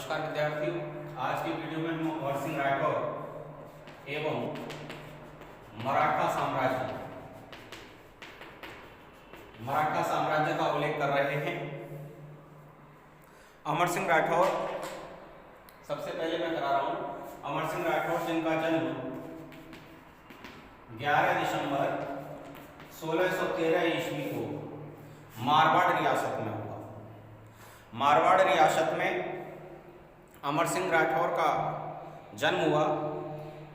नमस्कार विद्यार्थियों, आज की वीडियो में हम अमर सिंह राठौर एवं मराठा साम्राज्य का उल्लेख कर रहे हैं। अमर सिंह राठौर, सबसे पहले मैं करा रहा हूं अमर सिंह राठौर जिनका जन्म 11 दिसंबर 1613 ईस्वी को मारवाड़ रियासत में हुआ। मारवाड़ रियासत में अमर सिंह राठौर का जन्म हुआ।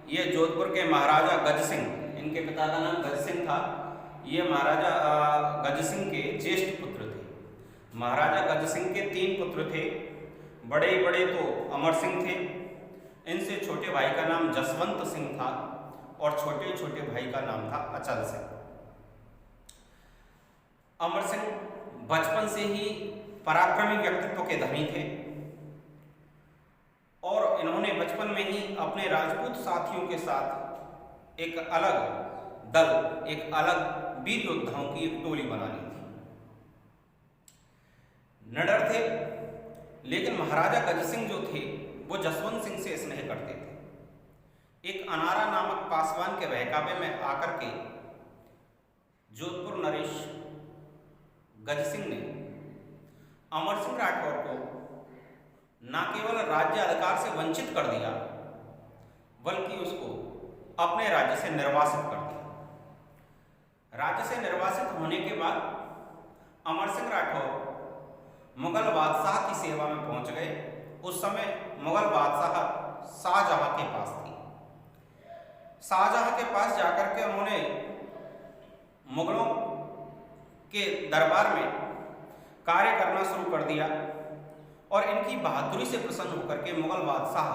ये जोधपुर के महाराजा गज सिंह, इनके पिता का नाम गज सिंह था, ये महाराजा गज सिंह के ज्येष्ठ पुत्र थे। महाराजा गज सिंह के 3 पुत्र थे। बड़े तो अमर सिंह थे, इनसे छोटे भाई का नाम जसवंत सिंह था और छोटे भाई का नाम था अचल सिंह। अमर सिंह बचपन से ही पराक्रमी व्यक्तित्व के धनी थे और इन्होंने बचपन में ही अपने राजपूत साथियों के साथ एक अलग दल, एक अलग वीर योद्धाओं की एक टोली बना ली थी। निडर थे, लेकिन महाराजा गज सिंह जो थे वो जसवंत सिंह से स्नेह करते थे। एक अनारा नामक पासवान के बहकावे में आकर के जोधपुर नरेश गज सिंह ने अमर सिंह राठौर को न केवल राज्य अधिकार से वंचित कर दिया, बल्कि उसको अपने राज्य से निर्वासित कर दिया। राज्य से निर्वासित होने के बाद अमर सिंह राठौर मुगल बादशाह की सेवा में पहुंच गए। उस समय मुगल बादशाह शाहजहां के पास थी। शाहजहां के पास जाकर के उन्होंने मुगलों के दरबार में कार्य करना शुरू कर दिया और इनकी बहादुरी से प्रसन्न होकर के मुगल बादशाह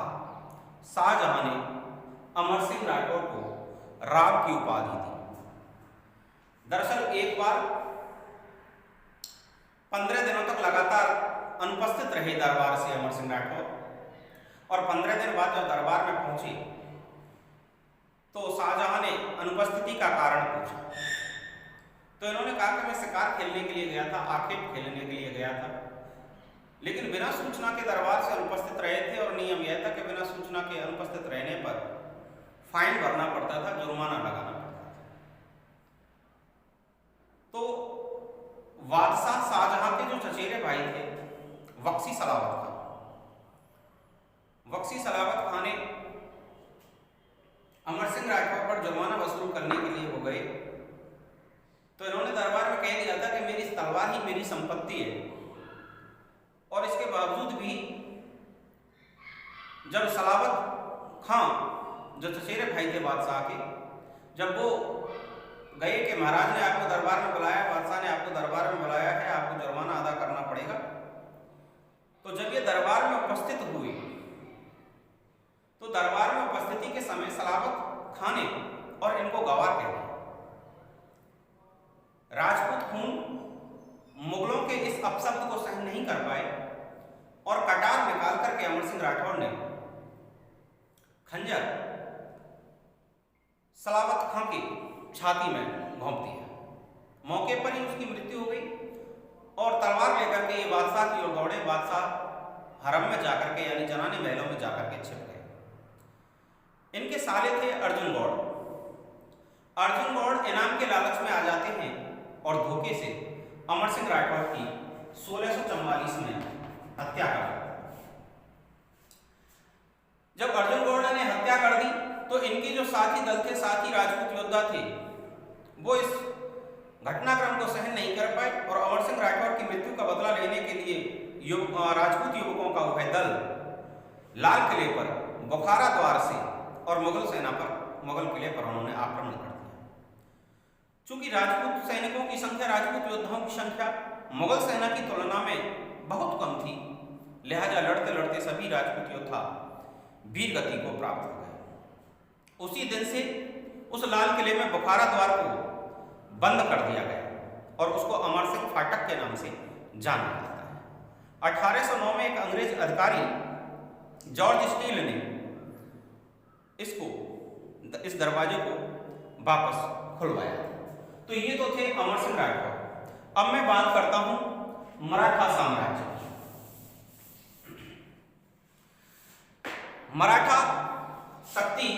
शाहजहां ने अमर सिंह राठौर को राव की उपाधि दी। दरअसल एक बार 15 दिनों तक लगातार अनुपस्थित रहे दरबार से अमर सिंह राठौर, और 15 दिन बाद जब दरबार में पहुंचे तो शाहजहां ने अनुपस्थिति का कारण पूछा। तो इन्होंने कहा कि मैं शिकार खेलने के लिए गया था, आखेट खेलने के लिए गया था, लेकिन बिना सूचना के दरबार से अनुपस्थित रहे थे और नियम यह था कि बिना सूचना के अनुपस्थित रहने पर फाइन भरना पड़ता था, जुर्माना लगाना पड़ता था। तो बादशाह शाहजहां के जो चचेरे भाई थे बख्शी सलावत खां ने अमर सिंह राठौर पर जुर्माना वसूल करने के लिए वो गए। तो इन्होंने दरबार में कह दिया था कि मेरी तलवार ही मेरी संपत्ति है, और इसके बावजूद भी जब सलावत खां जो चचेरे भाई थे बादशाह के, जब वो गए कि महाराज ने आपको दरबार में बुलाया, बादशाह ने आपको दरबार में बुलाया है, आपको जुर्माना अदा करना पड़ेगा, तो जब ये दरबार में उपस्थित हुए तो दरबार में उपस्थिति के समय सलावत खां ने और इनको गवाह कह दिया। राजपूत खून मुगलों के इस अपशब्द को सहन नहीं कर पाए और कटार निकाल करके अमर सिंह राठौर ने खंजर सलावत खां की छाती में घोंप दिया। मौके पर ही उसकी मृत्यु हो गई और तलवार लेकर के ये बादशाह की ओर दौड़े। बादशाह हरम में जाकर के, यानी जनाने महलों में जाकर के छिप गए। इनके साले थे अर्जुन गौड़। अर्जुन गौड़ इनाम के लालच में आ जाते हैं और धोखे से अमर सिंह राठौर की 1644 में हत्या कर दी। जब अर्जुन गौड़ ने हत्या कर दी तो इनके जो साथी दल थे, साथी राजपूत योद्धा थे, वो इस घटनाक्रम को सहन नहीं कर पाए और अमर सिंह राठौर की मृत्यु का बदला लेने के लिए राजपूत युवकों का वह दल लाल किले पर बुखारा द्वार से और मुगल सेना पर, मुगल किले पर उन्होंने आक्रमण कर दिया। चूंकि राजपूत सैनिकों की संख्या, राजपूत योद्धाओं की संख्या मुगल सेना की तुलना में बहुत कम थी, लिहाजा लड़ते लड़ते सभी राजपूत योद्धा वीर गति को प्राप्त हो गए। उसी दिन से उस लाल किले में बुखारा द्वार को बंद कर दिया गया और उसको अमर सिंह फाटक के नाम से जाना जाता है। 1809 में एक अंग्रेज अधिकारी जॉर्ज स्टील ने इस दरवाजे को वापस खुलवाया। तो ये तो थे अमर सिंह राठौर। अब मैं बात करता हूं मराठा साम्राज्य। मराठा शक्ति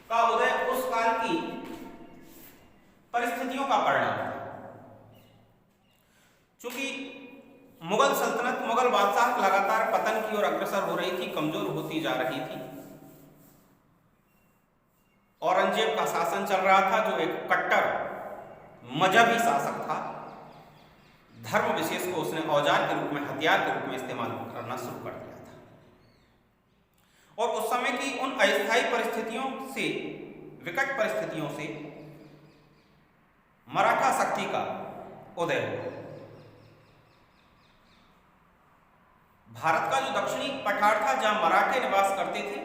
का उदय उस काल की परिस्थितियों का परिणाम था। चूंकि मुगल सल्तनत, मुगल बादशाह लगातार पतन की ओर अग्रसर हो रही थी, कमजोर होती जा रही थी। औरंगजेब का शासन चल रहा था, जो एक कट्टर मजहबी शासक था। धर्म विशेष को उसने औजार के रूप में, हथियार के रूप में इस्तेमाल करना शुरू कर दिया था। और उस समय की उन अस्थायी परिस्थितियों से, विकट परिस्थितियों से मराठा शक्ति का उदय हुआ। भारत का जो दक्षिणी पठार था, जहां मराठे निवास करते थे,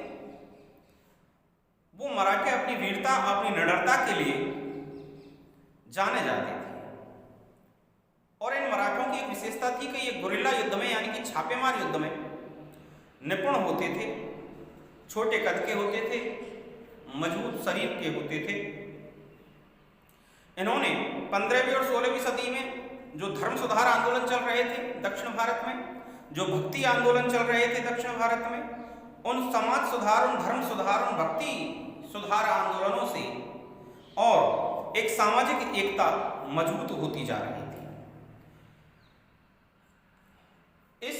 वो मराठे अपनी वीरता, अपनी निडरता के लिए जाने जाते थे। और इन मराठों की एक विशेषता थी कि ये गुरिल्ला युद्ध में, यानी कि छापेमार युद्ध में निपुण होते थे। छोटे कद के होते थे, मजबूत शरीर के होते थे। इन्होंने 15वीं और 16वीं सदी में जो धर्म सुधार आंदोलन चल रहे थे दक्षिण भारत में, जो भक्ति आंदोलन चल रहे थे दक्षिण भारत में, उन समाज सुधार, उन धर्म सुधार, उन भक्ति सुधार आंदोलनों से और एक सामाजिक एकता मजबूत होती जा रही थी। इस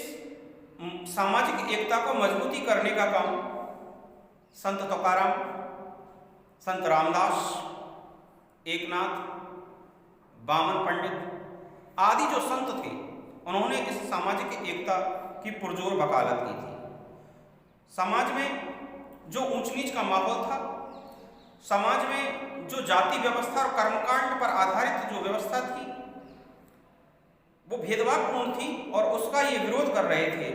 सामाजिक एकता को मजबूती करने का काम संत तुकाराम, संत रामदास, एकनाथ, बामन पंडित आदि जो संत थे, उन्होंने इस सामाजिक एकता की पुरजोर वकालत की थी। समाज में जो ऊंच नीच का माहौल था, समाज में जो जाति व्यवस्था और कर्मकांड पर आधारित जो व्यवस्था थी, वो भेदभावपूर्ण थी और उसका ये विरोध कर रहे थे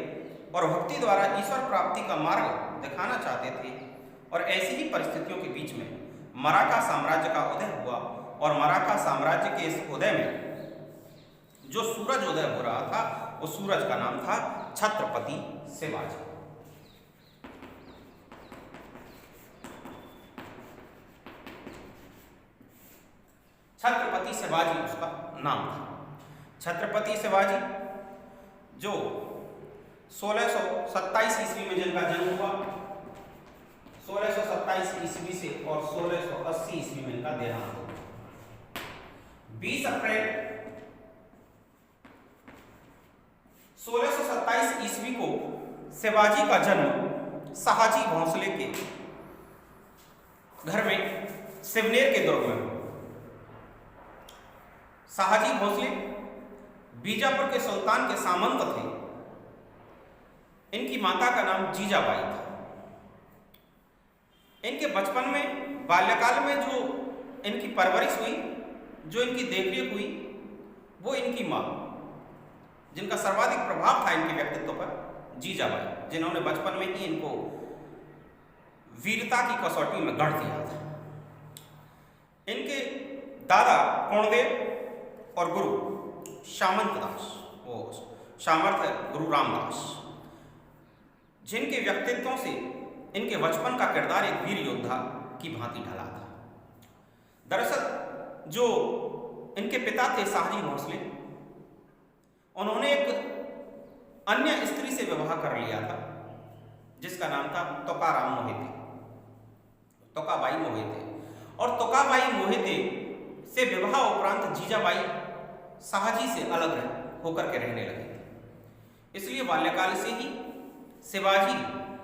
और भक्ति द्वारा ईश्वर प्राप्ति का मार्ग दिखाना चाहते थे। और ऐसी ही परिस्थितियों के बीच में मराठा साम्राज्य का उदय हुआ। और मराठा साम्राज्य के इस उदय में जो सूरज उदय हो रहा था, उस सूरज का नाम था छत्रपति शिवाजी। छत्रपति शिवाजी उसका नाम था। छत्रपति शिवाजी जो 1627 ईस्वी में जिनका जन्म हुआ, 1627 ईस्वी से और 1680 ईस्वी में इनका देहांत हुआ। 20 अप्रैल 1627 ईस्वी को शिवाजी का जन्म शाहजी भोंसले के घर में सिवनेर के दुर्ग में हुआ। शाहजी भोंसले बीजापुर के सुल्तान के सामंत थे। इनकी माता का नाम जीजाबाई था। इनके बचपन में, बाल्यकाल में जो इनकी परवरिश हुई, जो इनकी देखरेख हुई, वो इनकी माँ, जिनका सर्वाधिक प्रभाव था इनके व्यक्तित्व पर, जीजाबाई, जिन्होंने बचपन में ही इनको वीरता की कसौटी में गढ़ दिया था। इनके दादा कोणदेव और गुरु सामंत दास, वो सामर्थ गुरु रामदास, जिनके व्यक्तित्वों से इनके बचपन का किरदार एक वीर योद्धा की भांति ढला था। दरअसल जो इनके पिता थे शाहजी भोंसले, उन्होंने एक अन्य स्त्री से विवाह कर लिया था जिसका नाम था तुकाराम मोहिते, तुकाबाई मोहिते। और तुकाबाई मोहिते से विवाह उपरांत जीजाबाई शाहजी से अलग होकर के रहने लगे थे। इसलिए बाल्यकाल से ही शिवाजी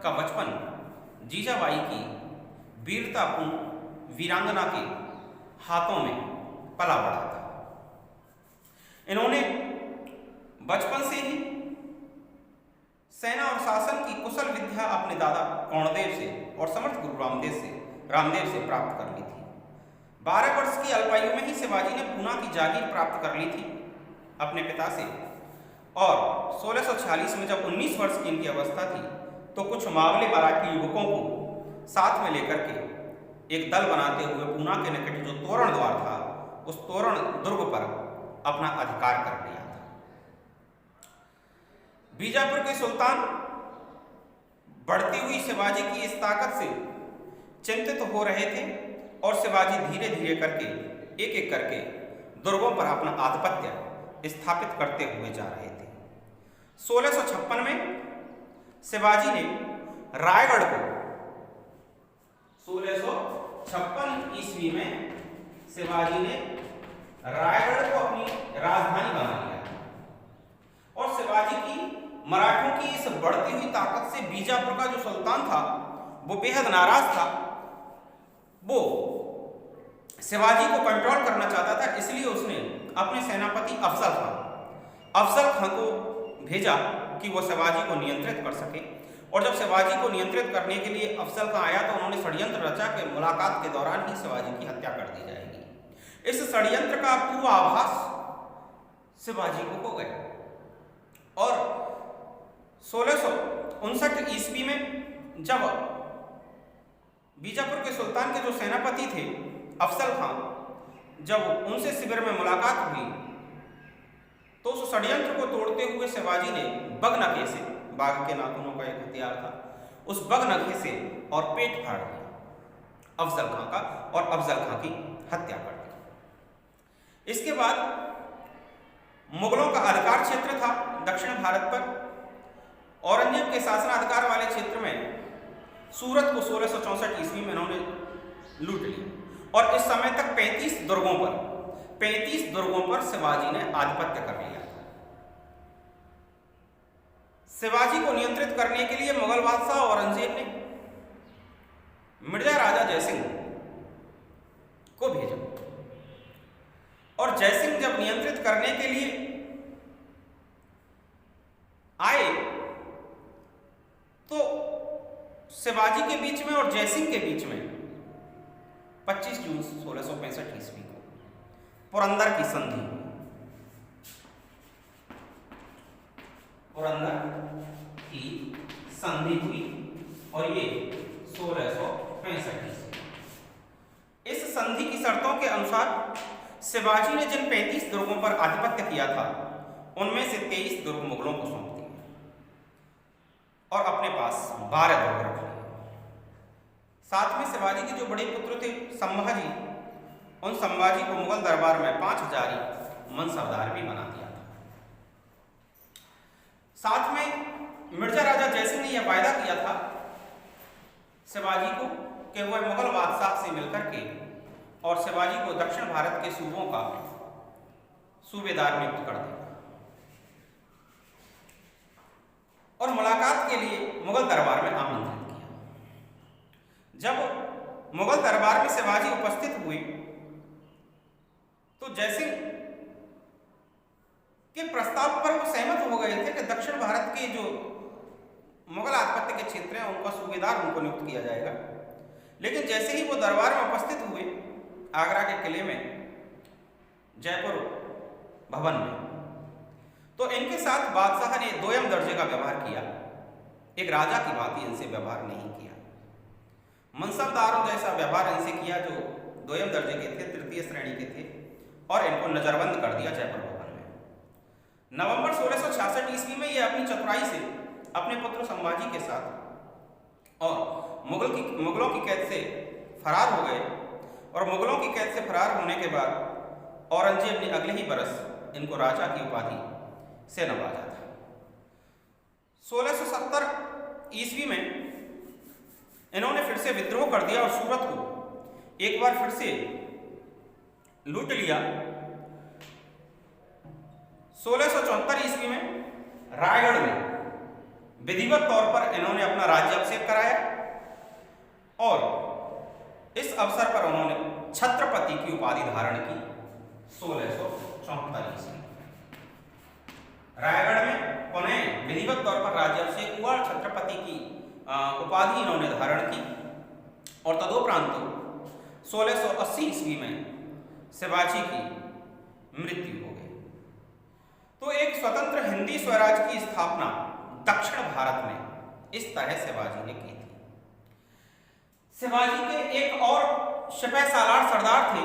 का बचपन जीजाबाई की वीरतापूर्ण वीरांगना के हाथों में पला बढ़ा था। इन्होंने बचपन से ही सेना और शासन की कुशल विद्या अपने दादा कोणदेव से और समर्थ गुरु रामदेव से प्राप्त कर ली थी। 12 वर्ष की अल्पायु में ही शिवाजी ने पूना की जागीर प्राप्त कर ली थी अपने पिता से। और 1646 में जब 19 वर्ष की इनकी अवस्था थी, तो कुछ मावले मराठी युवकों को साथ में लेकर के एक दल बनाते हुए पूना के निकट जो तोरण द्वार था, उस तोरण दुर्ग पर अपना अधिकार कर लिया था। बीजापुर के सुल्तान बढ़ती हुई शिवाजी की इस ताकत से चिंतित हो रहे थे और शिवाजी धीरे धीरे करके, एक एक करके दुर्गों पर अपना आधिपत्य स्थापित करते हुए जा रहे थे। 1656 में शिवाजी ने रायगढ़ को 1656 ईस्वी में शिवाजी ने रायगढ़ को अपनी राजधानी बना लिया और शिवाजी की मराठों की इस बढ़ती हुई ताकत से बीजापुर का जो सुल्तान था वो बेहद नाराज था। वो शिवाजी को कंट्रोल करना चाहता था, इसलिए उसने अपने सेनापति अफजल खान को भेजा कि वो शिवाजी को नियंत्रित कर सके। और जब शिवाजी को नियंत्रित करने के लिए अफजल खान आया तो उन्होंने षड्यंत्र रचा कि मुलाकात के दौरान ही शिवाजी की हत्या कर दी जाएगी। इस षड्यंत्र का पूर्वाभास शिवाजी को हो गया और 1659 ईस्वी में जब बीजापुर के सुल्तान के जो सेनापति थे अफजल खान, जब उनसे शिविर में मुलाकात हुई तो उस षड्यंत्र को तोड़ते हुए शिवाजी ने बगनखे से, बाघ के नाखूनों का एक हथियार था, उस बगनखे से और पेट फाड़ दिया अफजल खान का और अफजल खान की हत्या कर दी। इसके बाद मुगलों का अधिकार क्षेत्र था दक्षिण भारत पर। औरंगजेब के शासनाधिकार वाले क्षेत्र में सूरत को 1664 ईस्वी में इन्होंने लूट लिया और इस समय तक 35 दुर्गों पर शिवाजी ने आधिपत्य कर लिया था। शिवाजी को नियंत्रित करने के लिए मुगल बादशाह औरंगजेब ने मिर्जा राजा जयसिंह को भेजा और जयसिंह जब नियंत्रित करने के लिए आए तो शिवाजी के बीच में और जयसिंह के बीच में 25 जून 1665 ईस्वी को पुरंदर की संधि हुई। पुरंदर की संधि हुई और ये 1665 ईस्वी। इस संधि की शर्तों के अनुसार शिवाजी ने जिन 35 दुर्गों पर आधिपत्य किया था उनमें से 23 दुर्ग मुगलों को सौंप दिए और अपने पास 12 दुर्ग रख लिए। साथ में शिवाजी के जो बड़े पुत्र थे संभाजी, उन संभाजी को मुगल दरबार में 5000 मनसबदार भी बना दिया था। साथ में मिर्जा राजा जयसिंह ने यह वायदा किया था शिवाजी को कि वह मुगल बादशाह से मिलकर के और शिवाजी को दक्षिण भारत के सूबों का सूबेदार नियुक्त कर देगा और मुलाकात के लिए मुगल दरबार में आमंत्रित किया। जब मुगल दरबार में शिवाजी उपस्थित हुए तो जयसिंह के प्रस्ताव पर वो सहमत हो गए थे कि दक्षिण भारत के जो मुगल आधिपत्य के क्षेत्र हैं उनका सूबेदार उनको नियुक्त किया जाएगा। लेकिन जैसे ही वो दरबार में उपस्थित हुए आगरा के किले में, जयपुर भवन में, तो इनके साथ बादशाह ने दोयम दर्जे का व्यवहार किया। एक राजा की भांति इनसे व्यवहार नहीं किया, मनसबदारों जैसा व्यवहार इनसे किया जो दोयम दर्जे के थे, तृतीय श्रेणी के थे, और इनको नजरबंद कर दिया जयपुर भवन में। नवंबर 1666 ईस्वी में ये अपनी चतुराई से अपने पुत्र संभाजी के साथ और मुगलों की कैद से फरार हो गए और मुगलों की कैद से फरार होने के बाद औरंगजेब ने अगले ही बरस इनको राजा की उपाधि से नवाजा था। 1670 ईस्वी में इन्होंने फिर से विद्रोह कर दिया और सूरत को एक बार फिर से लूट लिया। 1674 ईस्वी में रायगढ़ में विधिवत तौर पर इन्होंने अपना राज्याभिषेक कराया और इस अवसर पर उन्होंने छत्रपति की उपाधि धारण की। 1674 ईस्वी रायगढ़ में पुनः विधिवत तौर पर राज्याभिषेक हुआ और छत्रपति की उपाधि इन्होंने धारण की और तदोपरांत 1680 ईस्वी में शिवाजी की मृत्यु हो गई। तो एक स्वतंत्र हिंदी स्वराज की स्थापना दक्षिण भारत में इस तरह शिवाजी ने की थी। शिवाजी के एक और सिपह सालार सरदार थे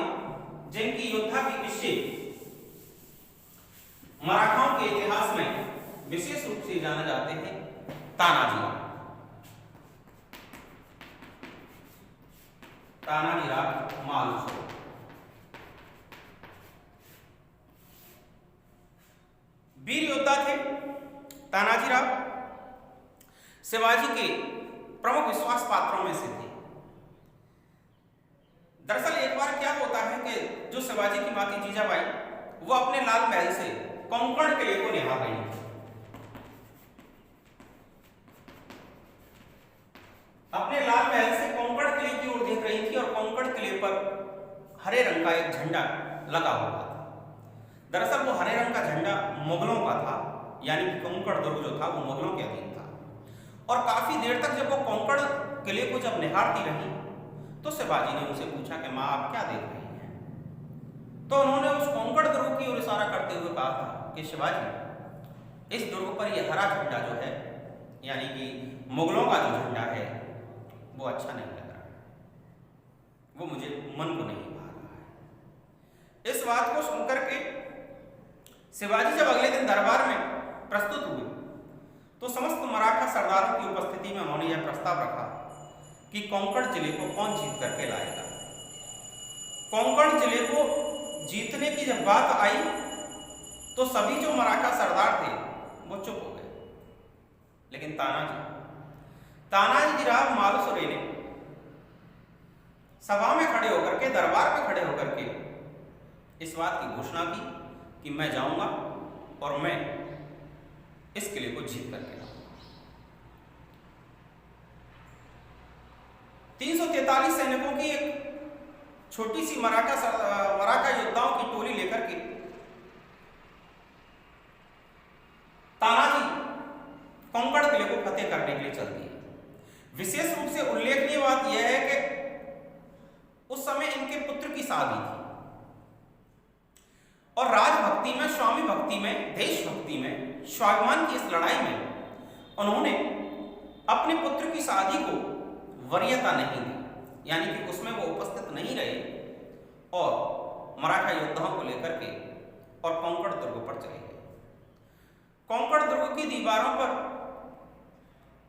जिनकी योद्धा के किस्से मराठाओं के इतिहास में विशेष रूप से जाने जाते हैं। तानाजी राव मालुसरे वीर योद्धा थे तानाजी राव। शिवाजी के प्रमुख विश्वास पात्रों में से थे। दरअसल एक बार क्या होता है कि जो शिवाजी की मां थी जीजाबाई, वो अपने लाल महल से कोंकण किले को निहार रही थी। अपने लाल महल से कोंकण किले की ओर देख रही थी और कोंकण किले पर हरे रंग का एक झंडा लगा हुआ था। दरअसल वो हरे रंग का झंडा मुगलों का था, यानी कि कोंकण दुर्ग जो था वो मुगलों के अधीन था। और काफी देर तक जब वो कोंकण किले को जब निहारती रही तो शिवाजी ने उनसे पूछा कि मां आप क्या देख रही हैं? तो उन्होंने उस कोंकण दुर्ग की ओर इशारा करते हुए कहा था कि शिवाजी, इस दुर्ग पर यह हरा झंडा जो है, यानी कि मुगलों का जो झंडा है, वो अच्छा नहीं लग रहा, वो मुझे मन को नहीं भा रहा है। इस बात को सुनकर के शिवाजी जब अगले दिन दरबार में प्रस्तुत हुए तो समस्त मराठा सरदारों की उपस्थिति में उन्होंने यह प्रस्ताव रखा कि कोंकण जिले को कौन जीत करके लाएगा। कोंकण जिले को जीतने की जब बात आई तो सभी जो मराठा सरदार थे वो चुप हो गए, लेकिन तानाजी राव मालुसरे ने सभा में खड़े होकर के, दरबार में खड़े होकर के इस बात की घोषणा की कि मैं जाऊंगा और मैं इस किले को जीत करके लाऊंगा। 343 सैनिकों की एक छोटी सी मराठा योद्धाओं की टोली लेकर के तानाजी कोंकण किले को फतेह करने के लिए चल दिए। विशेष रूप से उल्लेखनीय बात यह है कि उस समय इनके पुत्र की शादी थी और राजभक्ति में, स्वामी भक्ति में, देशभक्ति में, स्वाभिमान की इस लड़ाई में उन्होंने अपने पुत्र की शादी को वरीयता नहीं दी, यानी कि उसमें वो उपस्थित नहीं रहे और मराठा योद्धाओं को लेकर के और कोंकण दुर्ग पर चले गए। कोंकण दुर्ग की दीवारों पर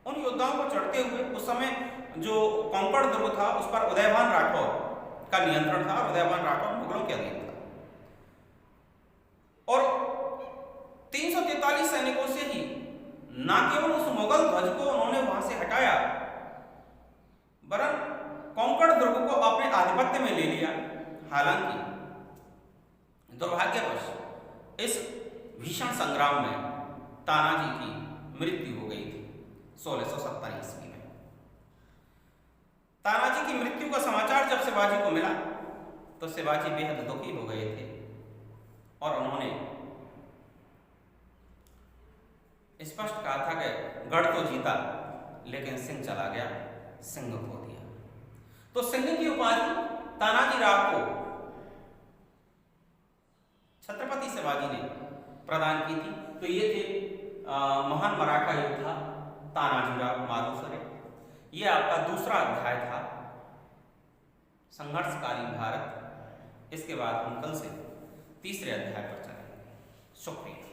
उन योद्धाओं को चढ़ते हुए उस समय जो कोंकण दुर्ग था उस पर उदयभान राठौर का नियंत्रण था और उदयभान राठौर मुगलों के अधीन था। और 343 सैनिकों से ही न केवल उस मुगल ध्वज को उन्होंने वहां से हटाया, वरन कोंकण दुर्ग को अपने आधिपत्य में ले लिया। हालांकि दुर्भाग्यवश इस भीषण संग्राम में तानाजी की मृत्यु हो गई थी 1670 ईस्वी में। तानाजी की मृत्यु का समाचार जब शिवाजी को मिला तो शिवाजी बेहद दुखी हो गए थे और उन्होंने स्पष्ट कहा था कि गढ़ तो जीता लेकिन सिंह चला गया, सिंह खो दिया। तो सिंह की उपाधि तानाजी राव को छत्रपति शिवाजी ने प्रदान की थी। तो ये थे महान मराठा योद्धा तानाजी राव मालुसरे। ये आपका दूसरा अध्याय था, संघर्षकालीन भारत। इसके बाद हम कल से तीसरे अध्याय पर चलेंगे। शुक्रिया।